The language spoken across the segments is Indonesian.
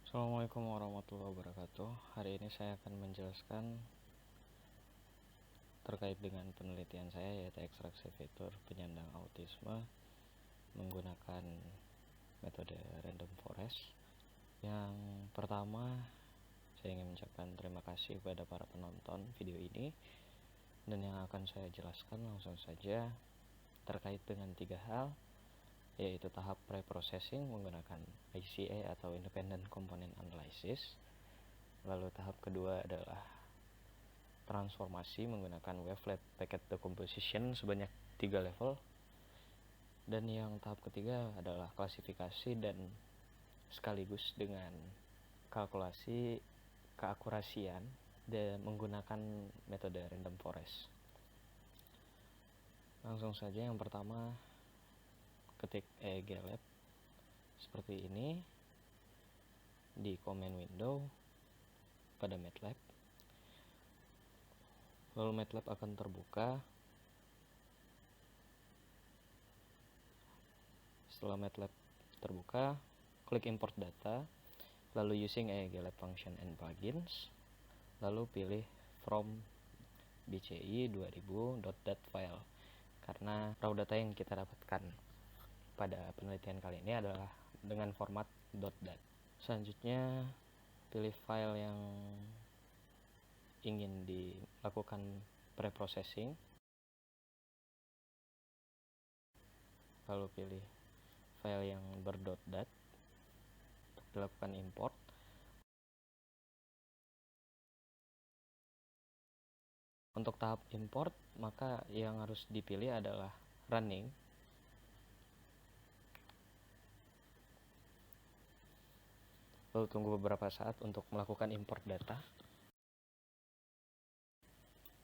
Assalamualaikum warahmatullahi wabarakatuh. Hari ini saya akan menjelaskan terkait dengan penelitian saya, yaitu ekstraksi fitur penyandang autisme menggunakan metode random forest. Yang pertama, saya ingin mengucapkan terima kasih kepada para penonton video ini, dan yang akan saya jelaskan langsung saja terkait dengan 3 hal, yaitu tahap pre-processing menggunakan ICA atau Independent Component Analysis. Lalu tahap kedua adalah transformasi menggunakan wavelet packet decomposition sebanyak 3 level. Dan yang tahap ketiga adalah klasifikasi dan sekaligus dengan kalkulasi keakurasian dan menggunakan metode random forest. Langsung saja, yang pertama, ketik EEG-Lab seperti ini di command window pada MATLAB. Lalu MATLAB akan terbuka. Setelah MATLAB terbuka, klik import data, lalu using EEG-Lab function and plugins, lalu pilih from bci 2000.dat file, karena raw data yang kita dapatkan pada penelitian kali ini adalah dengan format .dat. Selanjutnya, pilih file yang ingin dilakukan pre-processing, lalu pilih file yang ber.dat untuk dilakukan import. Untuk tahap import, maka yang harus dipilih adalah running. Lalu tunggu beberapa saat untuk melakukan import data.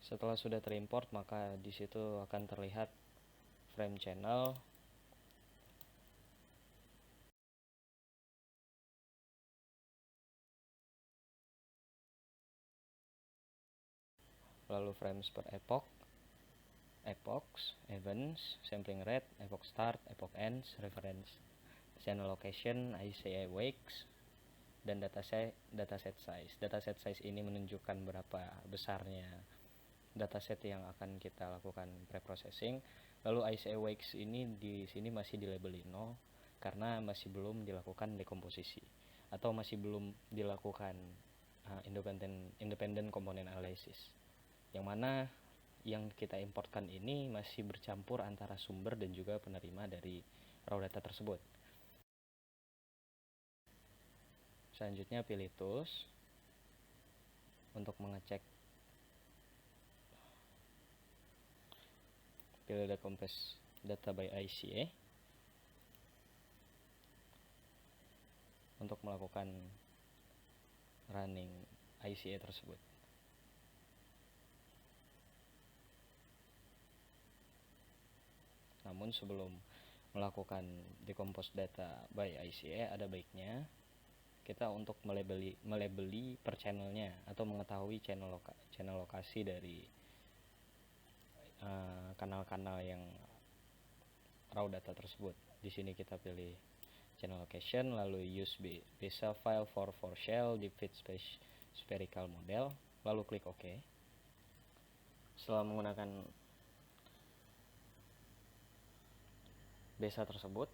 Setelah sudah terimport, maka di situ akan terlihat frame channel, lalu frames per epoch, epochs, events, sampling rate, epoch start, epoch ends, reference, channel location, ICA wakes, dan dataset size. Dataset size ini menunjukkan berapa besarnya dataset yang akan kita lakukan pre-processing. Lalu ICA wakes ini di sini masih di label 0 karena masih belum dilakukan dekomposisi atau masih belum dilakukan independent component analysis, yang mana yang kita importkan ini masih bercampur antara sumber dan juga penerima dari raw data tersebut. Selanjutnya pilih tools untuk mengecek, pilih decompose data by ICA untuk melakukan running ICA tersebut. Namun sebelum melakukan decompose data by ICA, ada baiknya kita untuk melabeli per channelnya atau mengetahui channel lokasi dari kanal-kanal yang raw data tersebut. Di sini kita pilih channel location, lalu use BESA file for shell di fit spherical model, lalu klik OK. Setelah menggunakan BESA tersebut,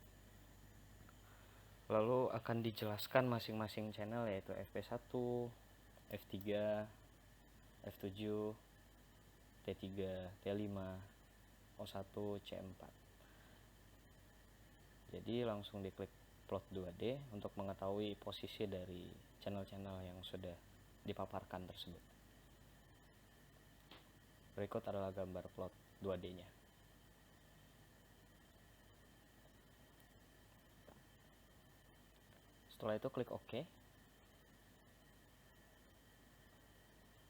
lalu akan dijelaskan masing-masing channel, yaitu FP1, F3, F7, T3, T5, O1, C4. Jadi langsung diklik plot 2D untuk mengetahui posisi dari channel-channel yang sudah dipaparkan tersebut. Berikut adalah gambar plot 2D-nya. Setelah itu klik OK.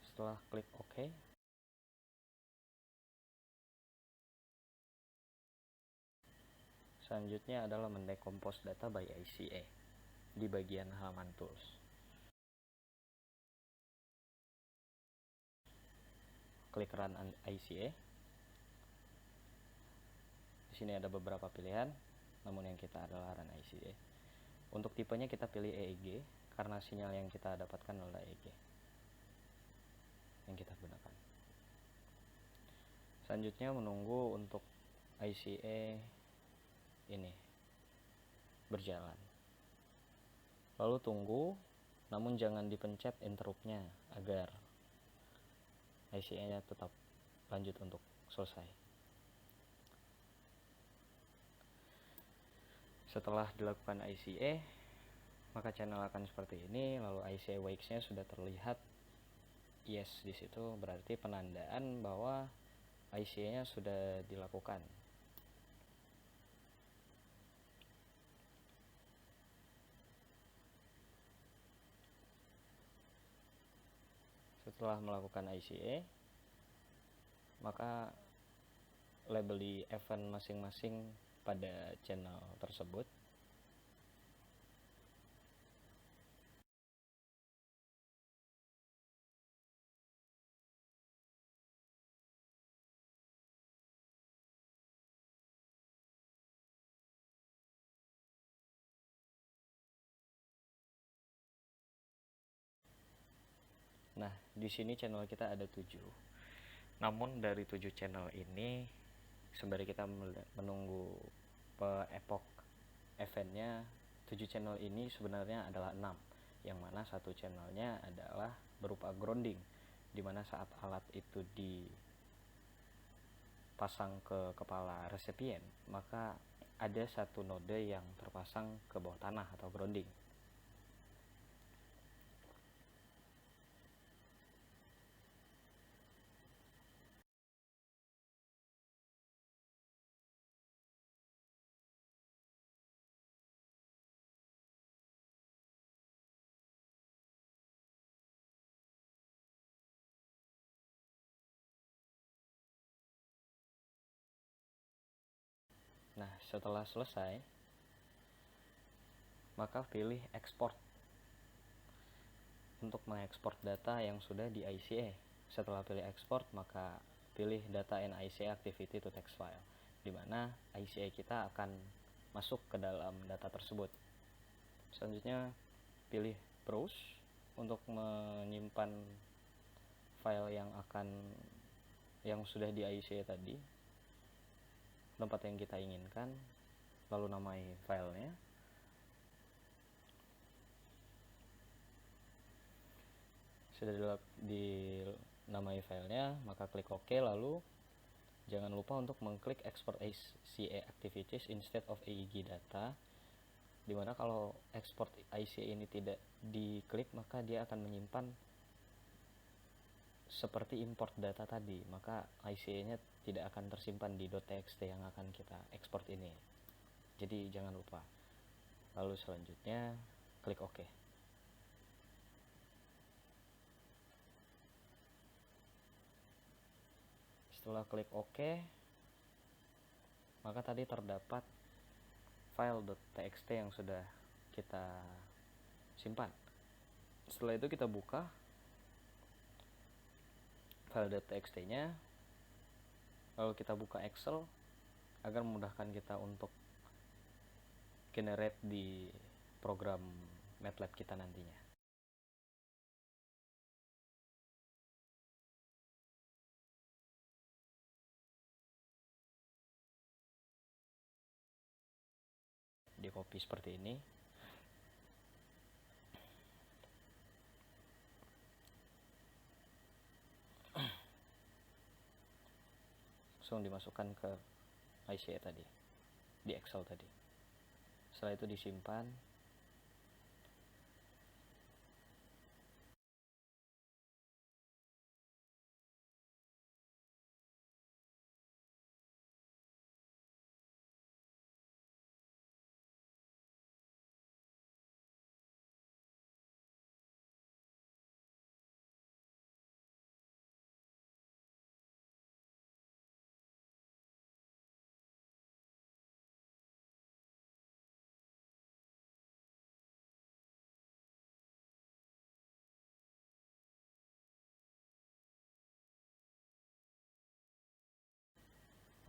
Setelah klik OK, selanjutnya adalah mendecompose data by ICA di bagian halaman tools. Klik Run ICA. Di sini ada beberapa pilihan, namun yang kita adalah Run ICA. Untuk tipenya kita pilih EEG karena sinyal yang kita dapatkan adalah EG yang kita gunakan. Selanjutnya menunggu untuk ICE ini berjalan. Lalu tunggu, namun jangan dipencet interruptnya agar ICE-nya tetap lanjut untuk selesai. Setelah dilakukan ICE, maka channel akan seperti ini. Lalu ICE wakes-nya sudah terlihat yes di situ, berarti penandaan bahwa ICE-nya sudah dilakukan. Setelah melakukan ICE, maka labeli event masing-masing pada channel tersebut. Nah, di sini channel kita ada 7. Namun dari 7 channel ini, sembari kita menunggu epoch eventnya, 7 channel ini sebenarnya adalah 6, yang mana satu channelnya adalah berupa grounding, dimana saat alat itu dipasang ke kepala resipien, maka ada satu node yang terpasang ke bawah tanah atau grounding. Nah, setelah selesai, maka pilih export untuk mengekspor data yang sudah di ICE. Setelah pilih export, maka pilih data and ICE activity to text file, di mana ICE kita akan masuk ke dalam data tersebut. Selanjutnya pilih browse untuk menyimpan file yang sudah di ICE tadi, tempat yang kita inginkan, lalu namai filenya. Sudah dinamai filenya, maka klik OK. Lalu jangan lupa untuk mengklik export ICE activities instead of EEG data, dimana kalau export ICE ini tidak diklik, maka dia akan menyimpan seperti import data tadi, maka ICE-nya tidak akan tersimpan di .txt yang akan kita ekspor ini. Jadi jangan lupa. Lalu selanjutnya klik OK. Setelah klik OK, maka tadi terdapat file .txt yang sudah kita simpan. Setelah itu kita buka file .txt-nya, lalu kita buka Excel agar memudahkan kita untuk generate di program MATLAB kita nantinya. Di copy seperti ini. Langsung dimasukkan ke ICE tadi, di Excel tadi. Setelah itu disimpan.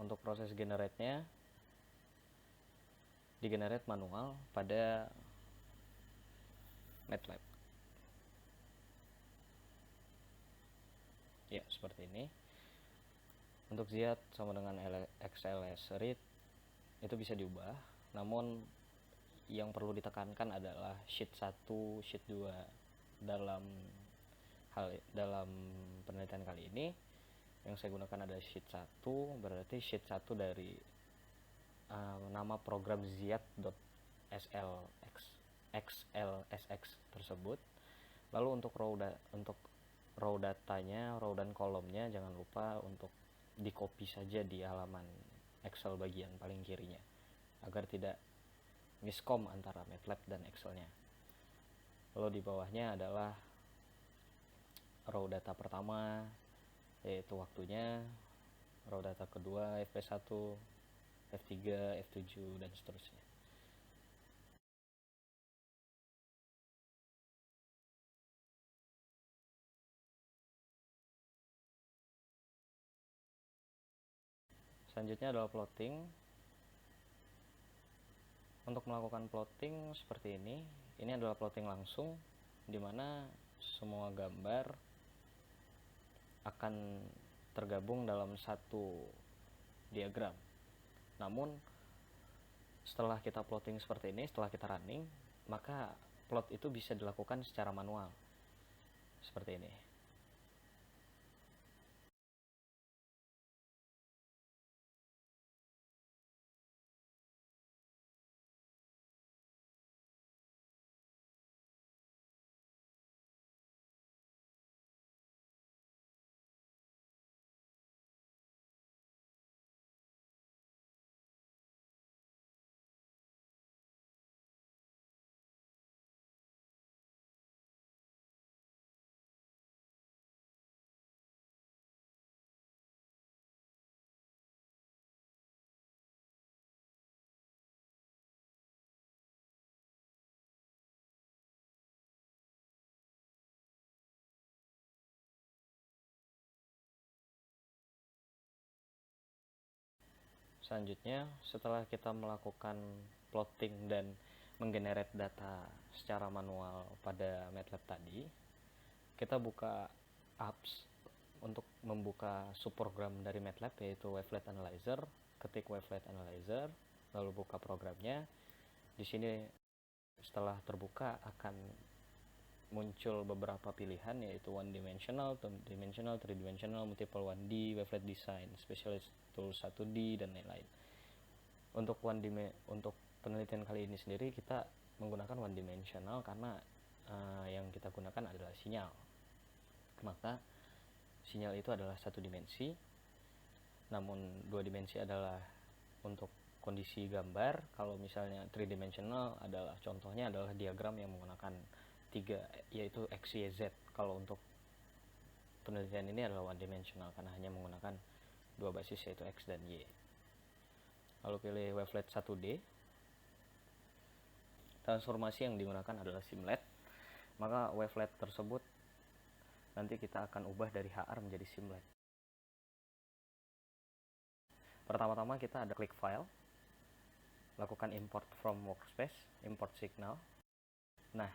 Untuk proses generate-nya di-generate manual pada MATLAB. ya seperti ini. Untuk Z sama dengan XLS read itu bisa diubah, namun yang perlu ditekankan adalah sheet 1, sheet 2 dalam penelitian kali ini. Yang saya gunakan adalah sheet 1, berarti sheet 1 dari nama program z.xlsx tersebut. Lalu untuk row datanya, row dan kolomnya jangan lupa untuk di copy saja di halaman Excel bagian paling kirinya agar tidak miskom antara MATLAB dan Excelnya. Lalu di bawahnya adalah row data pertama, yaitu waktunya, row data kedua FP1, F3, F7, dan seterusnya. Selanjutnya adalah plotting. Untuk melakukan plotting seperti ini adalah plotting langsung, di mana semua gambar akan tergabung dalam satu diagram. Namun setelah kita plotting seperti ini, setelah kita running, maka plot itu bisa dilakukan secara manual seperti ini. Selanjutnya, setelah kita melakukan plotting dan menggenerate data secara manual pada MATLAB tadi, kita buka apps untuk membuka subprogram dari MATLAB, yaitu Wavelet Analyzer. Ketik Wavelet Analyzer, lalu buka programnya. Di sini setelah terbuka akan muncul beberapa pilihan, yaitu one dimensional, two dimensional, three dimensional, multiple 1D, wavelet design, specialist tool 1D, dan lain-lain. Untuk penelitian kali ini sendiri kita menggunakan one dimensional karena yang kita gunakan adalah sinyal. Maka sinyal itu adalah satu dimensi, namun dua dimensi adalah untuk kondisi gambar. Kalau misalnya three dimensional adalah contohnya adalah diagram yang menggunakan 3, yaitu X, Y, Z. Kalau untuk penelitian ini adalah one dimensional karena hanya menggunakan 2 basis, yaitu X dan Y. Lalu pilih wavelet 1D. Transformasi yang digunakan adalah simlet. Maka wavelet tersebut nanti kita akan ubah dari HR menjadi simlet. Pertama-tama kita ada klik file, lakukan import from workspace, import signal. Nah,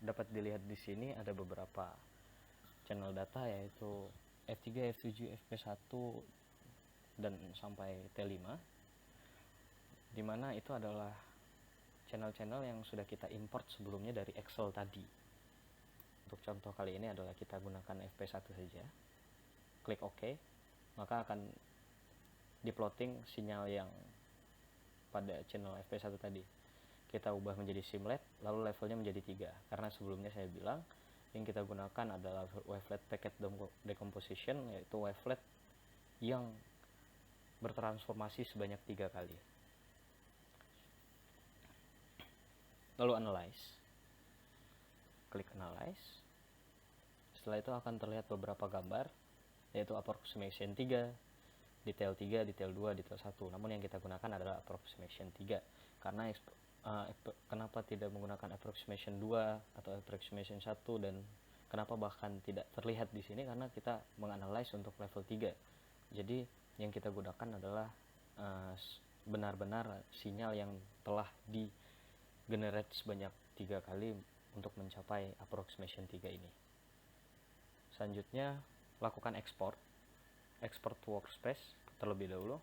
dapat dilihat di sini ada beberapa channel data, yaitu F3, F7, FP1 dan sampai T5, dimana itu adalah channel-channel yang sudah kita import sebelumnya dari Excel tadi. Untuk contoh kali ini adalah kita gunakan FP1 saja. Klik OK, maka akan diplotting sinyal yang pada channel FP1 tadi. Kita ubah menjadi simlet, lalu levelnya menjadi 3, karena sebelumnya saya bilang yang kita gunakan adalah wavelet packet decomposition, yaitu wavelet yang bertransformasi sebanyak 3 kali. Lalu analyze, klik analyze. Setelah itu akan terlihat beberapa gambar, yaitu approximation 3, detail 3, detail 2, detail 1. Namun yang kita gunakan adalah approximation 3, karena kenapa tidak menggunakan approximation 2 atau approximation 1, dan kenapa bahkan tidak terlihat di sini, karena kita menganalize untuk level 3. Jadi yang kita gunakan adalah benar-benar sinyal yang telah di generate sebanyak 3 kali untuk mencapai approximation 3 ini. Selanjutnya lakukan export to workspace terlebih dahulu,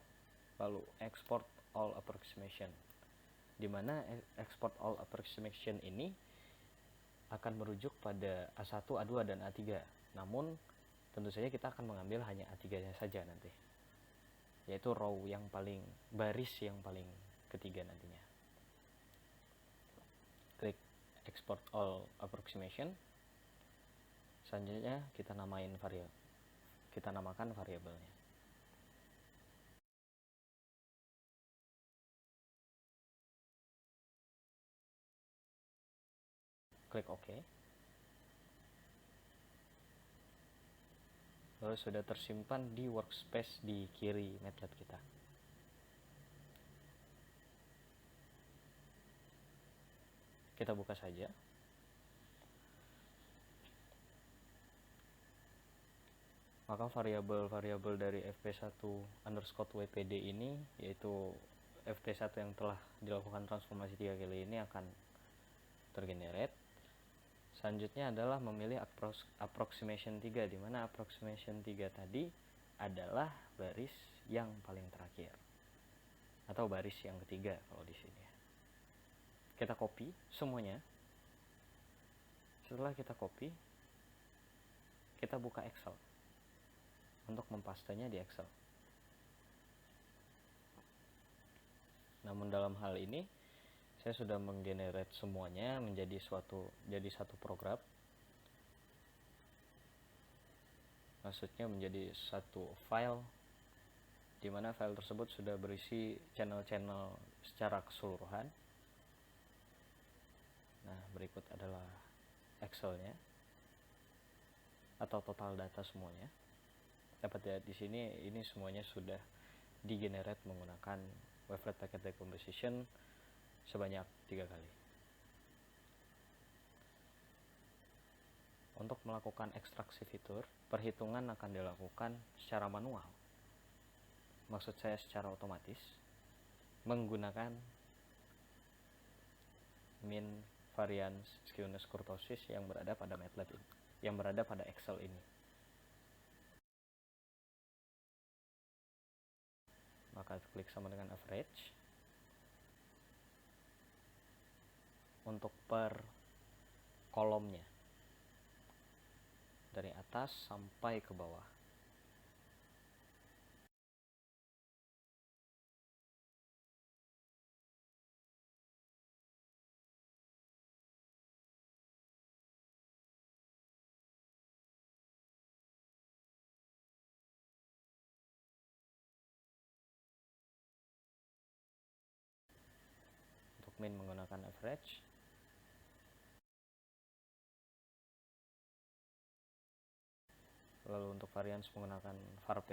lalu export all approximation, di mana export all approximation ini akan merujuk pada A1, A2, dan A3. Namun tentu saja kita akan mengambil hanya A3-nya saja nanti, yaitu row yang paling, baris yang paling ketiga nantinya. Klik export all approximation. Selanjutnya kita namakan variabelnya. Klik OK. Lalu sudah tersimpan di workspace di kiri Matplotlib kita. Kita buka saja. Maka variabel-variabel dari fp1_wpd ini, yaitu fp1 yang telah dilakukan transformasi 3 kali ini, akan tergenerate. Selanjutnya adalah memilih approximation 3, di mana approximation 3 tadi adalah baris yang paling terakhir, atau baris yang ketiga kalau di sini. Kita copy semuanya. Setelah kita copy, kita buka Excel untuk mempastenya di Excel. Namun dalam hal ini saya sudah menggenerate semuanya menjadi satu program. Maksudnya menjadi satu file, di mana file tersebut sudah berisi channel-channel secara keseluruhan. Nah, berikut adalah Excel-nya atau total data semuanya. Dapat lihat di sini, ini semuanya sudah digenerate menggunakan Wavelet Packet Decomposition sebanyak 3 kali. Untuk melakukan ekstraksi fitur, perhitungan akan dilakukan secara manual. Maksud saya secara otomatis, menggunakan min, variance, skewness, kurtosis yang berada pada Matplotlib ini, yang berada pada Excel ini. Maka klik sama dengan average. Untuk per kolomnya, dari atas sampai ke bawah. Untuk min menggunakan average. Lalu untuk variance menggunakan varp.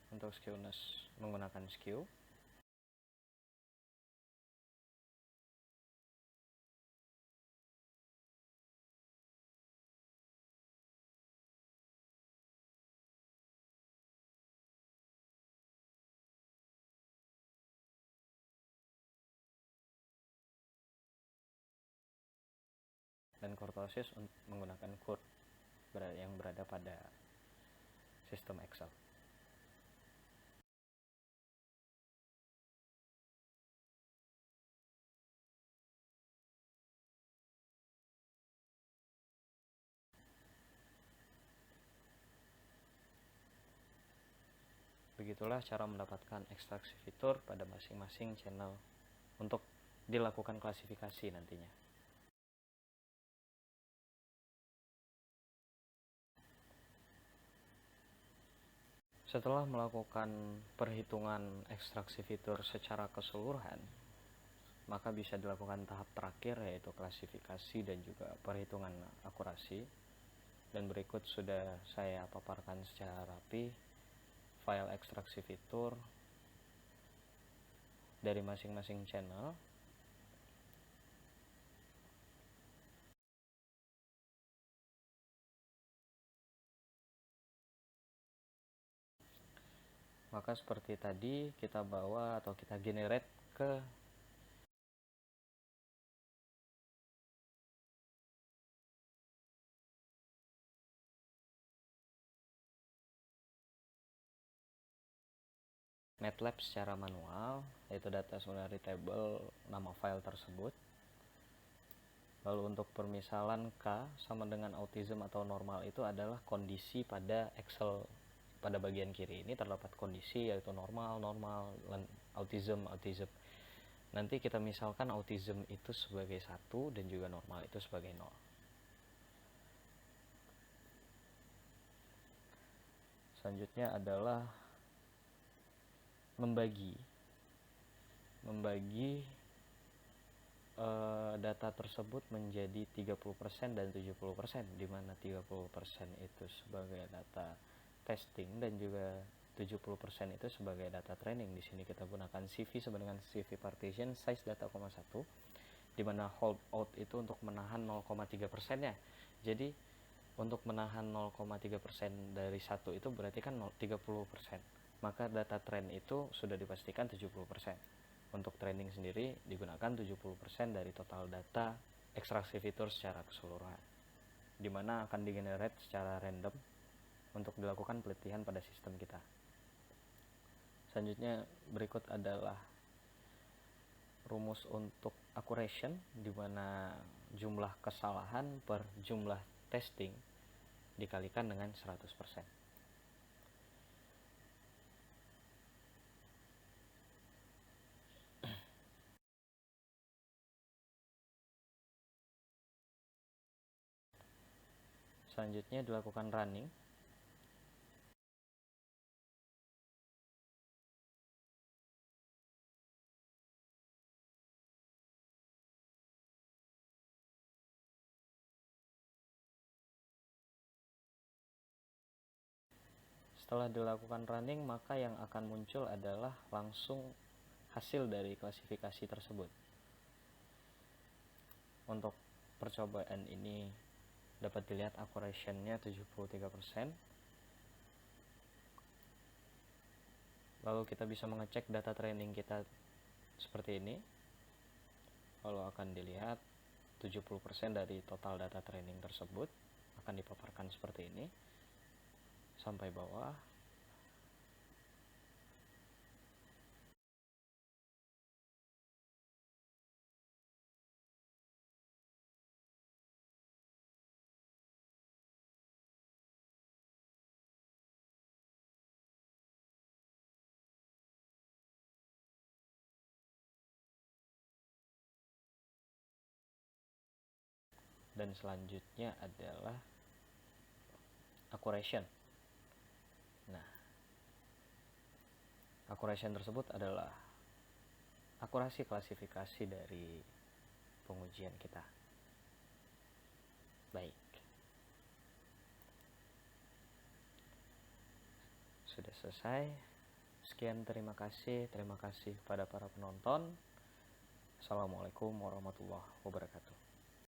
Untuk skewness menggunakan skew. Dan kurtosis menggunakan curve yang berada pada sistem Excel. Begitulah cara mendapatkan ekstraksi fitur pada masing-masing channel untuk dilakukan klasifikasi nantinya. Setelah melakukan perhitungan ekstraksi fitur secara keseluruhan, maka bisa dilakukan tahap terakhir, yaitu klasifikasi dan juga perhitungan akurasi. Dan berikut sudah saya paparkan secara rapi file ekstraksi fitur dari masing-masing channel. Maka seperti tadi kita bawa atau kita generate ke MATLAB secara manual, yaitu data summary table nama file tersebut. Lalu untuk permisalan K sama dengan autism atau normal itu adalah kondisi pada Excel. Pada bagian kiri ini terdapat kondisi, yaitu normal, autism. Nanti kita misalkan autism itu sebagai 1 dan juga normal itu sebagai 0. Selanjutnya adalah membagi data tersebut menjadi 30% dan 70%, di mana 30% itu sebagai data testing dan juga 70% itu sebagai data training. Di sini kita gunakan CV sama dengan CV partition size data, 1, di mana hold out itu untuk menahan 0,3%-nya. Jadi untuk menahan 0,3% dari 1 itu berarti kan 30%. Maka data trend itu sudah dipastikan 70%. Untuk training sendiri digunakan 70% dari total data ekstraksi fitur secara keseluruhan, di mana akan digenerate secara random untuk dilakukan pelitian pada sistem kita. Selanjutnya berikut adalah rumus untuk accuracy, di mana jumlah kesalahan per jumlah testing dikalikan dengan 100%. Selanjutnya dilakukan running. Setelah dilakukan running, maka yang akan muncul adalah langsung hasil dari klasifikasi tersebut. Untuk percobaan ini dapat dilihat accuracy-nya 73%. Lalu kita bisa mengecek data training kita seperti ini. Lalu akan dilihat 70% dari total data training tersebut akan dipaparkan seperti ini sampai bawah. Dan selanjutnya adalah accuracy. Nah, accuracy tersebut adalah akurasi klasifikasi dari pengujian kita. Baik, sudah selesai. Sekian, terima kasih pada para penonton. Assalamualaikum warahmatullahi wabarakatuh.